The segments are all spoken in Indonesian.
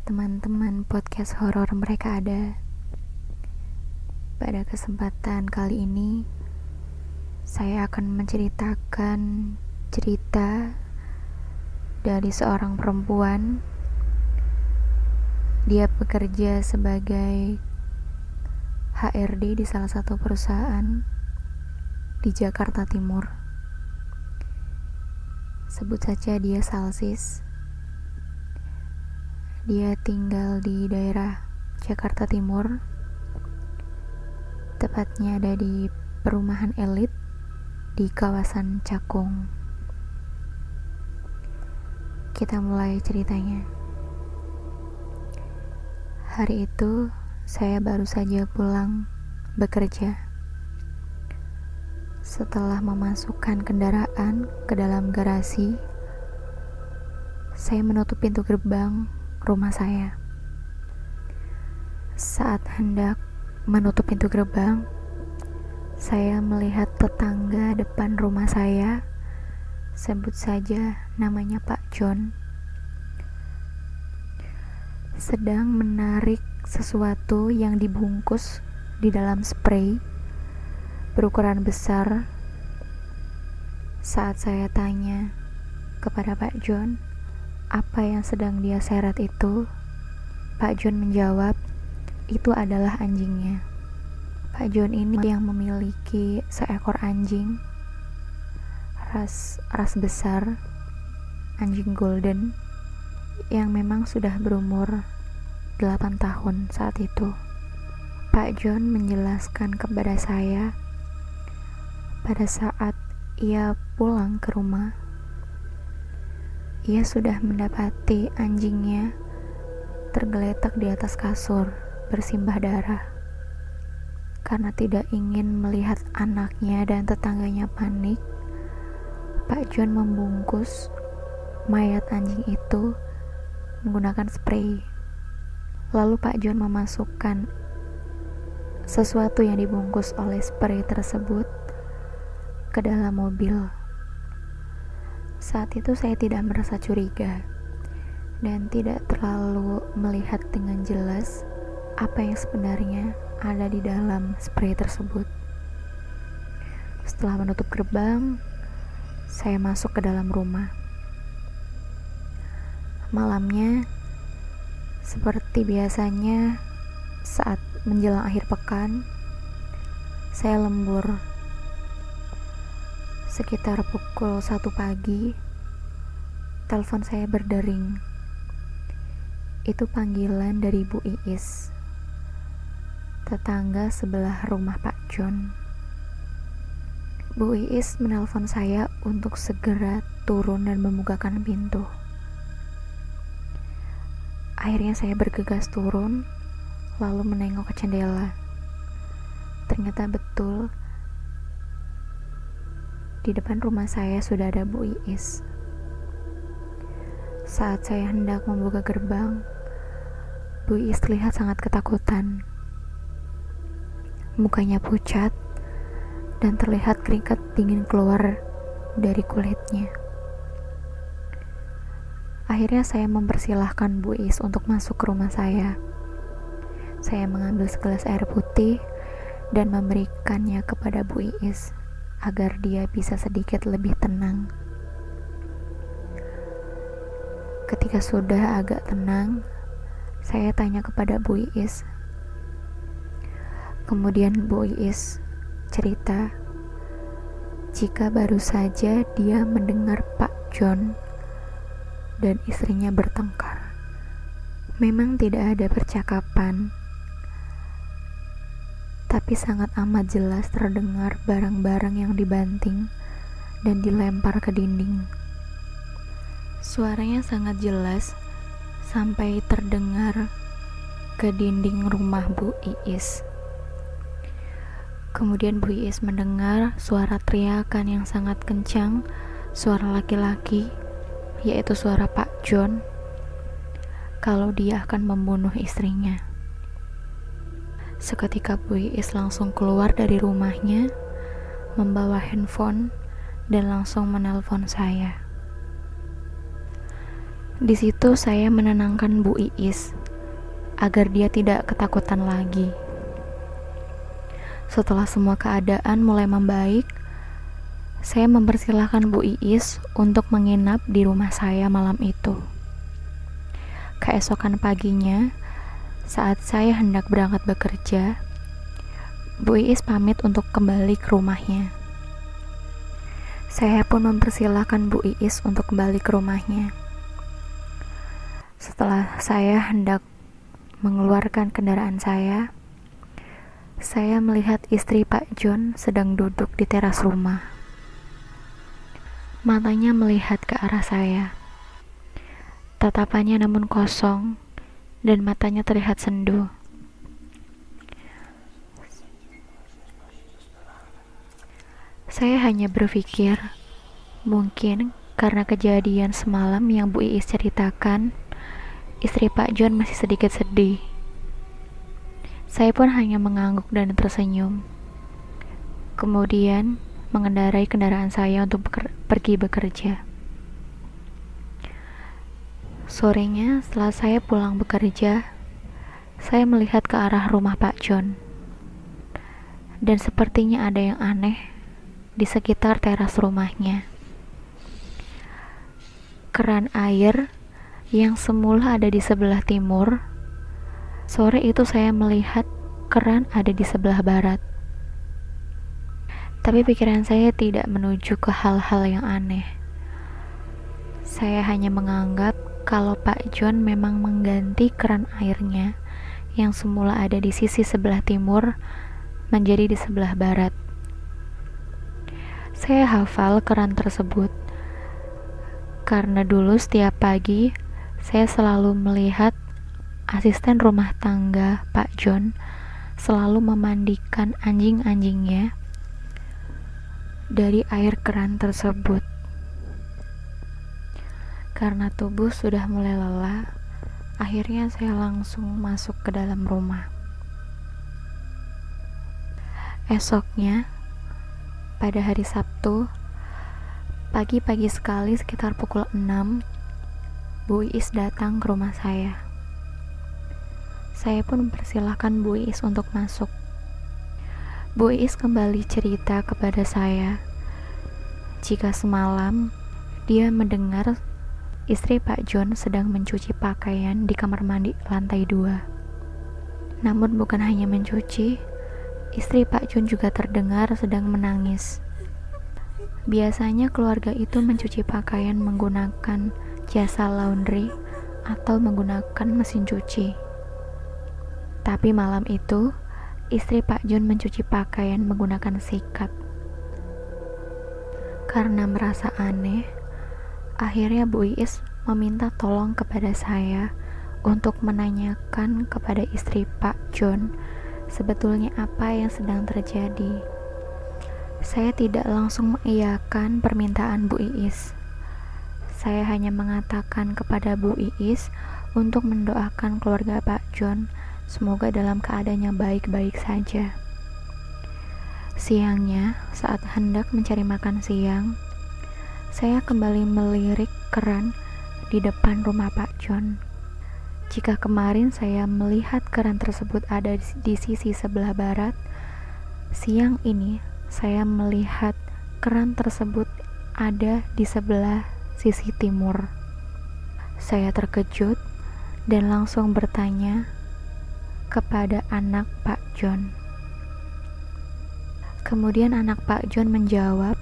teman-teman podcast horor Mereka Ada. Pada kesempatan kali ini, saya akan menceritakan cerita dari seorang perempuan. Dia bekerja sebagai HRD di salah satu perusahaan di Jakarta Timur. Sebut saja dia Salsis. Dia tinggal di daerah Jakarta Timur, tepatnya ada di perumahan elit di kawasan Cakung. Kita mulai ceritanya. Hari itu saya baru saja pulang bekerja. Setelah memasukkan kendaraan ke dalam garasi, saya menutup pintu gerbang rumah saya. Saat hendak menutup pintu gerbang, saya melihat tetangga depan rumah saya, sebut saja namanya Pak John, sedang menarik sesuatu yang dibungkus di dalam spray berukuran besar. Saat saya tanya kepada Pak John apa yang sedang dia seret itu, Pak John menjawab, itu adalah anjingnya. Pak John ini yang memiliki seekor anjing ras besar, anjing golden, yang memang sudah berumur 8 tahun saat itu. Pak John menjelaskan kepada saya pada saat ia pulang ke rumah, ia sudah mendapati anjingnya tergeletak di atas kasur bersimbah darah. Karena tidak ingin melihat anaknya dan tetangganya panik, Pak John membungkus mayat anjing itu menggunakan spray. Lalu Pak John memasukkan sesuatu yang dibungkus oleh spray tersebut ke dalam mobil. Saat itu saya tidak merasa curiga dan tidak terlalu melihat dengan jelas apa yang sebenarnya ada di dalam spray tersebut. Setelah menutup gerbang, saya masuk ke dalam rumah. Malamnya, seperti biasanya saat menjelang akhir pekan, saya lembur. Sekitar pukul 1 pagi, telepon saya berdering. Itu panggilan dari Bu Iis, tetangga sebelah rumah Pak John. Bu Iis menelpon saya untuk segera turun dan membukakan pintu. Akhirnya saya bergegas turun, lalu menengok ke jendela. Ternyata betul, di depan rumah saya sudah ada Bu Iis. Saat saya hendak membuka gerbang, Bu Iis terlihat sangat ketakutan. Mukanya pucat dan terlihat keringat dingin keluar dari kulitnya. Akhirnya saya mempersilahkan Bu Iis untuk masuk ke rumah saya. Saya mengambil segelas air putih dan memberikannya kepada Bu Iis agar dia bisa sedikit lebih tenang. Ketika sudah agak tenang, saya tanya kepada Bu Iis. Kemudian Bu Iis cerita jika baru saja dia mendengar Pak John dan istrinya bertengkar. Memang tidak ada percakapan, tapi sangat amat jelas terdengar barang-barang yang dibanting dan dilempar ke dinding. Suaranya sangat jelas sampai terdengar ke dinding rumah Bu Iis. Kemudian Bu Iis mendengar suara teriakan yang sangat kencang, suara laki-laki, yaitu suara Pak John, kalau dia akan membunuh istrinya. Seketika Bu Iis langsung keluar dari rumahnya, membawa handphone dan langsung menelpon saya. Di situ saya menenangkan Bu Iis agar dia tidak ketakutan lagi. Setelah semua keadaan mulai membaik, saya mempersilahkan Bu Iis untuk menginap di rumah saya malam itu. Keesokan paginya, saat saya hendak berangkat bekerja, Bu Iis pamit untuk kembali ke rumahnya. Saya pun mempersilahkan Bu Iis untuk kembali ke rumahnya. Setelah saya hendak mengeluarkan kendaraan saya melihat istri Pak John sedang duduk di teras rumah. Matanya melihat ke arah saya. Tatapannya namun kosong dan matanya terlihat sendu. Saya hanya berpikir, mungkin karena kejadian semalam yang Bu Iis ceritakan, istri Pak John masih sedikit sedih. Saya pun hanya mengangguk dan tersenyum. Kemudian mengendarai kendaraan saya untuk pergi bekerja. Sorenya setelah saya pulang bekerja, saya melihat ke arah rumah Pak John. Dan sepertinya ada yang aneh di sekitar teras rumahnya. Keran air yang semula ada di sebelah timur, sore itu saya melihat keran ada di sebelah barat. Tapi pikiran saya tidak menuju ke hal-hal yang aneh. Saya hanya menganggap kalau Pak John memang mengganti keran airnya yang semula ada di sisi sebelah timur menjadi di sebelah barat. Saya hafal keran tersebut karena dulu setiap pagi saya selalu melihat asisten rumah tangga Pak John selalu memandikan anjing-anjingnya dari air keran tersebut. Karena tubuh sudah mulai lelah, akhirnya saya langsung masuk ke dalam rumah. Esoknya, pada hari Sabtu, pagi-pagi sekali sekitar pukul 6, Bu Iis datang ke rumah saya. Saya pun mempersilahkan Bu Iis untuk masuk. Bu Iis kembali cerita kepada saya jika semalam dia mendengar istri Pak John sedang mencuci pakaian di kamar mandi lantai 2. Namun bukan hanya mencuci, istri Pak John juga terdengar sedang menangis. Biasanya keluarga itu mencuci pakaian menggunakan jasa laundry atau menggunakan mesin cuci. Tapi malam itu, istri Pak John mencuci pakaian menggunakan sikat. Karena merasa aneh, akhirnya Bu Iis meminta tolong kepada saya untuk menanyakan kepada istri Pak John sebetulnya apa yang sedang terjadi. Saya tidak langsung mengiyakan permintaan Bu Iis. Saya hanya mengatakan kepada Bu Iis untuk mendoakan keluarga Pak John semoga dalam keadaan yang baik-baik saja. Siangnya, saat hendak mencari makan siang, saya kembali melirik keran di depan rumah Pak John. Jika kemarin saya melihat keran tersebut ada di sisi sebelah barat, siang ini saya melihat keran tersebut ada di sebelah sisi timur. Saya terkejut dan langsung bertanya kepada anak Pak John. Kemudian anak Pak John menjawab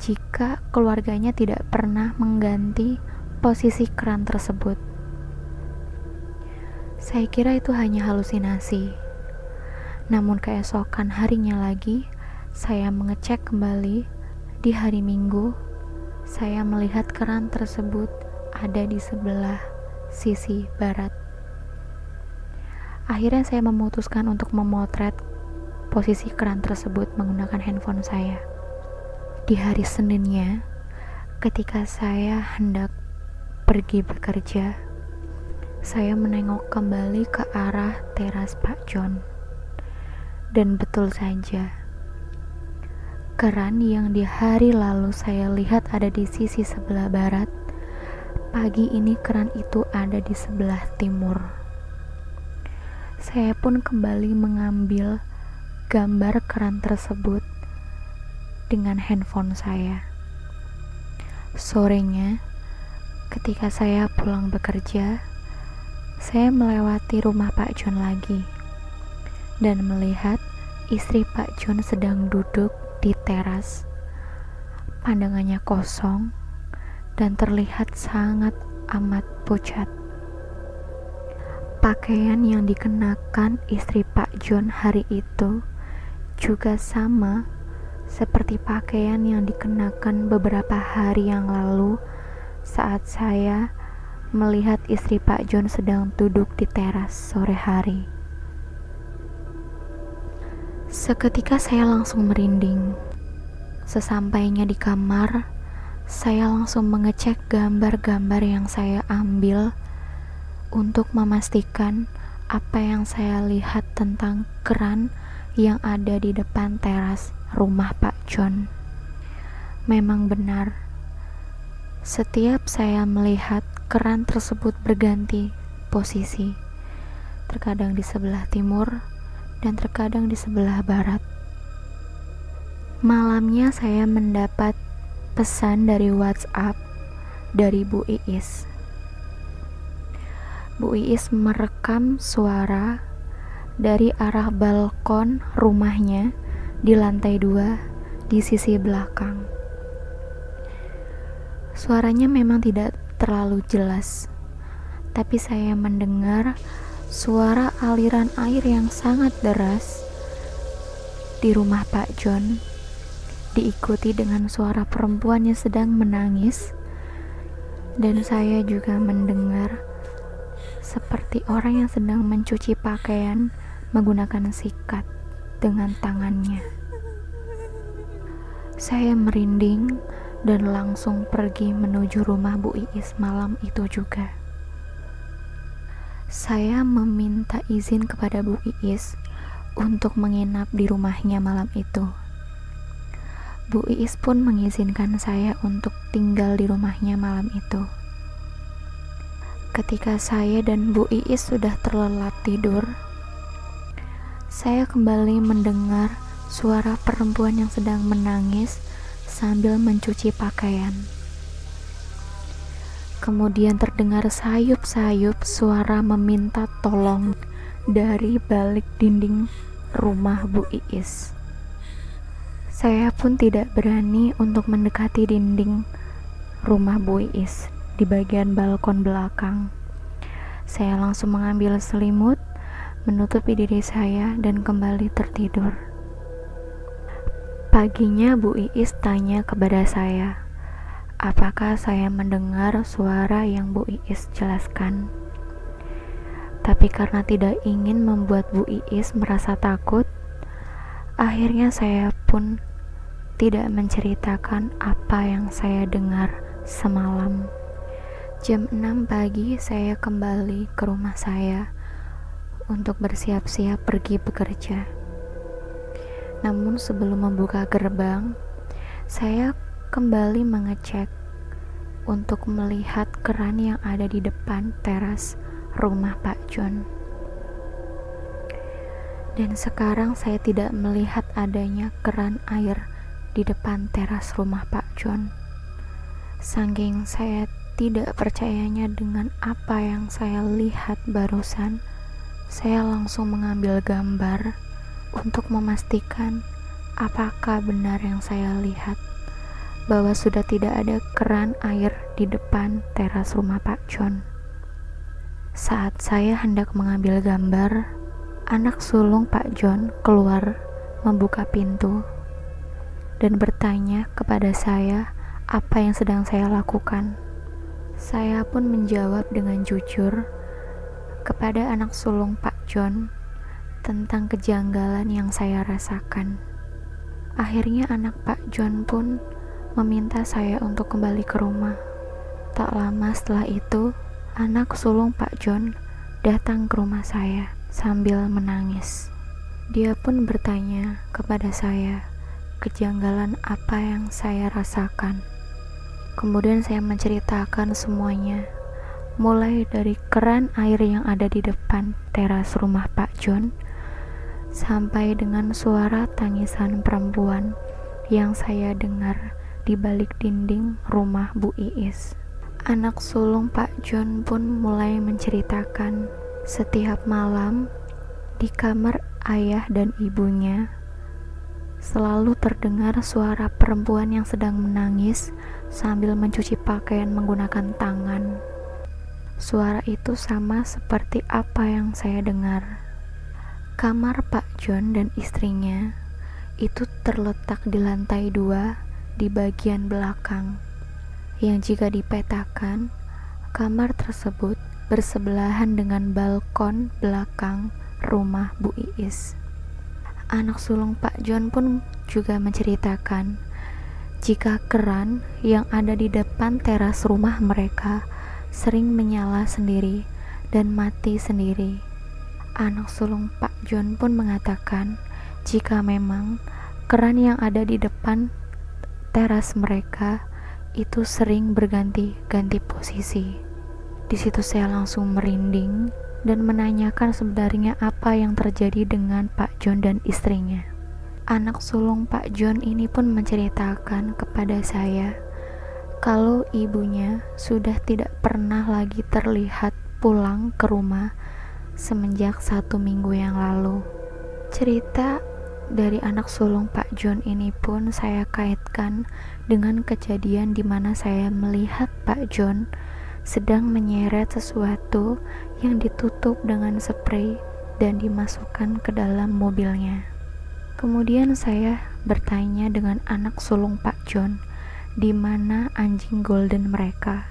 jika keluarganya tidak pernah mengganti posisi keran tersebut. Saya kira itu hanya halusinasi. Namun keesokan harinya lagi, saya mengecek kembali di hari Minggu. Saya melihat keran tersebut ada di sebelah sisi barat. Akhirnya saya memutuskan untuk memotret posisi keran tersebut menggunakan handphone saya. Di hari Seninnya, ketika saya hendak pergi bekerja, saya menengok kembali ke arah teras Pak John. Dan betul saja, keran yang di hari lalu saya lihat ada di sisi sebelah barat, Pagi ini keran itu ada di sebelah timur. Saya pun kembali mengambil gambar keran tersebut dengan handphone saya. Sorenya, ketika saya pulang bekerja, saya melewati rumah Pak John lagi dan melihat istri Pak John sedang duduk di teras. Pandangannya kosong dan terlihat sangat amat pucat. Pakaian yang dikenakan istri Pak John hari itu juga sama seperti pakaian yang dikenakan beberapa hari yang lalu saat saya melihat istri Pak John sedang duduk di teras sore hari. Seketika saya langsung merinding. Sesampainya di kamar, saya langsung mengecek gambar-gambar yang saya ambil untuk memastikan apa yang saya lihat tentang keran yang ada di depan teras rumah Pak John. Memang benar, setiap saya melihat keran tersebut berganti posisi, terkadang di sebelah timur dan terkadang di sebelah barat. Malamnya saya mendapat pesan dari WhatsApp dari Bu Iis. Bu Iis merekam suara dari arah balkon rumahnya di lantai 2 di sisi belakang. Suaranya memang tidak terlalu jelas, tapi saya mendengar suara aliran air yang sangat deras di rumah Pak John, diikuti dengan suara perempuan yang sedang menangis, dan saya juga mendengar seperti orang yang sedang mencuci pakaian menggunakan sikat dengan tangannya. Saya merinding dan langsung pergi menuju rumah Bu Iis malam itu juga. Saya meminta izin kepada Bu Iis untuk menginap di rumahnya malam itu. Bu Iis pun mengizinkan saya untuk tinggal di rumahnya malam itu. Ketika saya dan Bu Iis sudah terlelap tidur, saya kembali mendengar suara perempuan yang sedang menangis sambil mencuci pakaian. Kemudian terdengar sayup-sayup suara meminta tolong dari balik dinding rumah Bu Iis. Saya pun tidak berani untuk mendekati dinding rumah Bu Iis di bagian balkon belakang. Saya langsung mengambil selimut, menutupi diri saya dan kembali tertidur. Paginya Bu Iis tanya kepada saya, apakah saya mendengar suara yang Bu Iis jelaskan. Tapi karena tidak ingin membuat Bu Iis merasa takut, akhirnya saya pun tidak menceritakan apa yang saya dengar semalam. Jam 6 pagi saya kembali ke rumah saya untuk bersiap-siap pergi bekerja. Namun sebelum membuka gerbang, saya kembali mengecek untuk melihat keran yang ada di depan teras rumah Pak John. Dan sekarang saya tidak melihat adanya keran air di depan teras rumah Pak John. Saking saya tidak percayanya dengan apa yang saya lihat barusan, saya langsung mengambil gambar untuk memastikan apakah benar yang saya lihat, bahwa sudah tidak ada keran air di depan teras rumah Pak John. Saat saya hendak mengambil gambar, anak sulung Pak John keluar membuka pintu dan bertanya kepada saya apa yang sedang saya lakukan. Saya pun menjawab dengan jujur kepada anak sulung Pak John tentang kejanggalan yang saya rasakan. Akhirnya anak Pak John pun meminta saya untuk kembali ke rumah. Tak lama setelah itu, anak sulung Pak John datang ke rumah saya sambil menangis. Dia pun bertanya kepada saya kejanggalan apa yang saya rasakan. Kemudian saya menceritakan semuanya, mulai dari keran air yang ada di depan teras rumah Pak John, sampai dengan suara tangisan perempuan yang saya dengar di balik dinding rumah Bu Iis. Anak sulung Pak John pun mulai menceritakan setiap malam di kamar ayah dan ibunya selalu terdengar suara perempuan yang sedang menangis sambil mencuci pakaian menggunakan tangan. Suara itu sama seperti apa yang saya dengar. Kamar Pak John dan istrinya itu terletak di lantai 2 di bagian belakang, yang jika dipetakan, kamar tersebut bersebelahan dengan balkon belakang rumah Bu Iis. Anak sulung Pak John pun juga menceritakan jika keran yang ada di depan teras rumah mereka sering menyala sendiri dan mati sendiri. Anak sulung Pak John pun mengatakan jika memang keran yang ada di depan teras mereka itu sering berganti-ganti posisi. Di situ saya langsung merinding dan menanyakan sebenarnya apa yang terjadi dengan Pak John dan istrinya. Anak sulung Pak John ini pun menceritakan kepada saya kalau ibunya sudah tidak pernah lagi terlihat pulang ke rumah semenjak 1 minggu yang lalu. Cerita dari anak sulung Pak John ini pun saya kaitkan dengan kejadian di mana saya melihat Pak John sedang menyeret sesuatu yang ditutup dengan spray dan dimasukkan ke dalam mobilnya. Kemudian saya bertanya dengan anak sulung Pak John, di mana anjing golden mereka.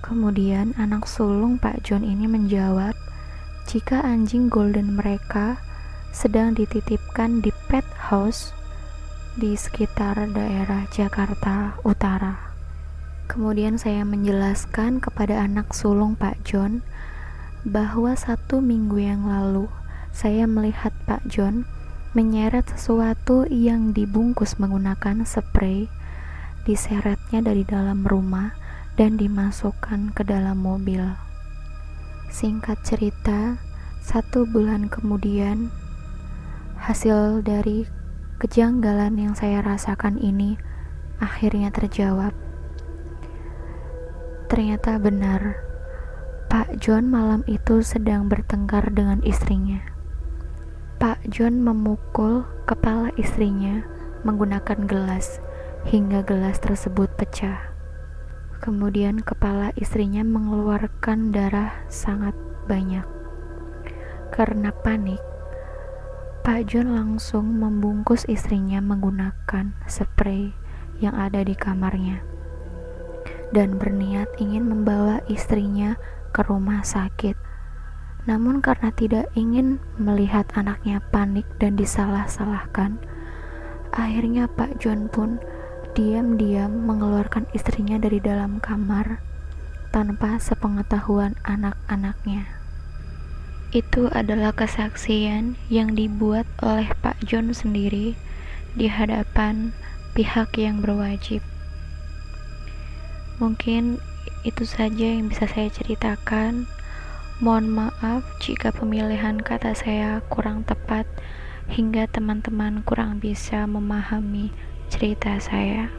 Kemudian anak sulung Pak John ini menjawab, jika anjing golden mereka sedang dititipkan di pet house di sekitar daerah Jakarta Utara. Kemudian saya menjelaskan kepada anak sulung Pak John bahwa 1 minggu yang lalu saya melihat Pak John menyeret sesuatu yang dibungkus menggunakan spray, diseretnya dari dalam rumah dan dimasukkan ke dalam mobil. Singkat cerita, 1 bulan kemudian hasil dari kejanggalan yang saya rasakan ini akhirnya terjawab. Ternyata benar, Pak John malam itu sedang bertengkar dengan istrinya. Pak John memukul kepala istrinya menggunakan gelas hingga gelas tersebut pecah. Kemudian kepala istrinya mengeluarkan darah sangat banyak. Karena panik, Pak John langsung membungkus istrinya menggunakan spray yang ada di kamarnya dan berniat ingin membawa istrinya ke rumah sakit. Namun karena tidak ingin melihat anaknya panik dan disalah-salahkan, akhirnya Pak John pun diam-diam mengeluarkan istrinya dari dalam kamar tanpa sepengetahuan anak-anaknya. Itu adalah kesaksian yang dibuat oleh Pak John sendiri di hadapan pihak yang berwajib. Mungkin itu saja yang bisa saya ceritakan. Mohon maaf jika pemilihan kata saya kurang tepat hingga teman-teman kurang bisa memahami cerita saya.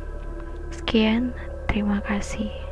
Sekian, terima kasih.